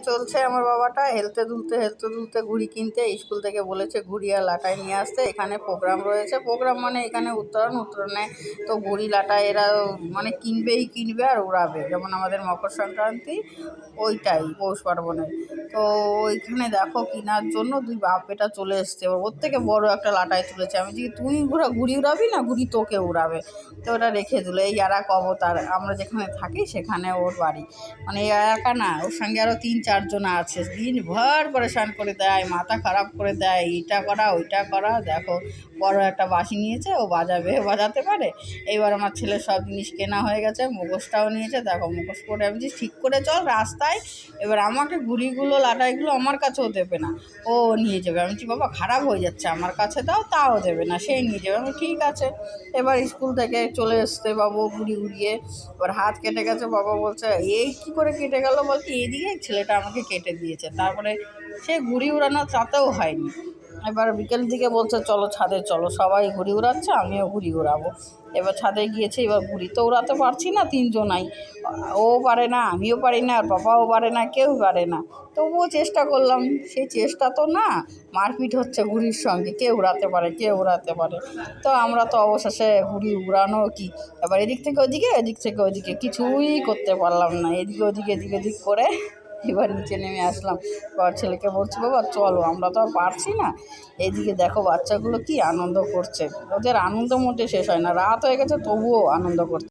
চলছে আমার বাবাটা হেলতে দুলতে ঘুড়ি কিনতে। স্কুল থেকে বলেছে ঘুড়ি আর লাটাই নিয়ে আসতে। এখানে প্রোগ্রাম রয়েছে, প্রোগ্রাম মানে এখানে উত্তরণে তো ঘুড়ি লাটাই এরা মানে কিনবে আর উড়াবে, যেমন আমাদের মকর সংক্রান্তি ওইটাই পৌষ পার্বণে। তো ওইখানে দেখো কেনার জন্য দুই বাপ বেটা চলে এসছে। ওর থেকে বড় একটা লাটাই তুলেছে। আমি বলছি তুই ঘুড়ি উড়াবি না, ঘুড়ি তোকে উড়াবে। তো ওটা রেখে দিল। এই আর এক অবতার, আমরা যেখানে থাকি সেখানে ওর বাড়ি, মানে একা না, ওর সঙ্গে আরও 3-4 জন আছে। দিনভর পরেশান করে দেয়, মাথা খারাপ করে দেয়, এইটা করা ওইটা করা। দেখো বড় একটা বাঁশি নিয়েছে, ও বাজাতে পারে। এইবার আমার ছেলের সব জিনিস কেনা হয়ে গেছে, মুখোশটাও নিয়েছে। দেখো মুখোশ পরে আমি ঠিক করে চল রাস্তায়। এবার আমাকে ঘুড়িগুলো লাটাইগুলো আমার কাছেও দেবে না, ও নিয়ে যাবে। আমি বলছি বাবা খারাপ হয়ে যাচ্ছে, আমার কাছে দাও, তাও দেবে না, সে নিয়ে যাবে। আমি ঠিক আছে। এবার স্কুল থেকে চলে এসছে বাবু ঘুড়ি উড়িয়ে। এবার হাত কেটে গেছে, বাবা বলছে এই কী করে কেটে গেল বলতে, এদিকে ছেলেটা আমাকে কেটে দিয়েছে। তারপরে সে ঘুড়ি উড়ানো তাতেও হয়নি। এবার বিকেল দিকে বলছে চলো ছাদে চলো, সবাই ঘুড়ি উড়াচ্ছে আমিও ঘুড়ি উড়াবো। এবার ছাদে গিয়েছে। এবার ঘুড়ি তো উড়াতে পারছি না, 3জনাই, ও পারে না, আমিও পারি না, আর বাবাও পারে না, কেউ পারে না। তবুও চেষ্টা করলাম। সেই চেষ্টা তো না, মারপিট হচ্ছে ঘুড়ির সঙ্গে, কে উড়াতে পারে। তো আমরা তো অবশেষে ঘুড়ি উড়ানো কি, এবার এদিক থেকে ওদিকে কিছুই করতে পারলাম না। এদিক ওদিক করে এবার নিচে নেমে আসলাম। বাবার ছেলেকে বলছি বাবা চলো, আমরা তো আর পারছি না। এইদিকে দেখো বাচ্চাগুলো কি আনন্দ করছে, ওদের আনন্দ মোটে শেষ হয় না। রাত হয়ে গেছে তবুও আনন্দ করছে।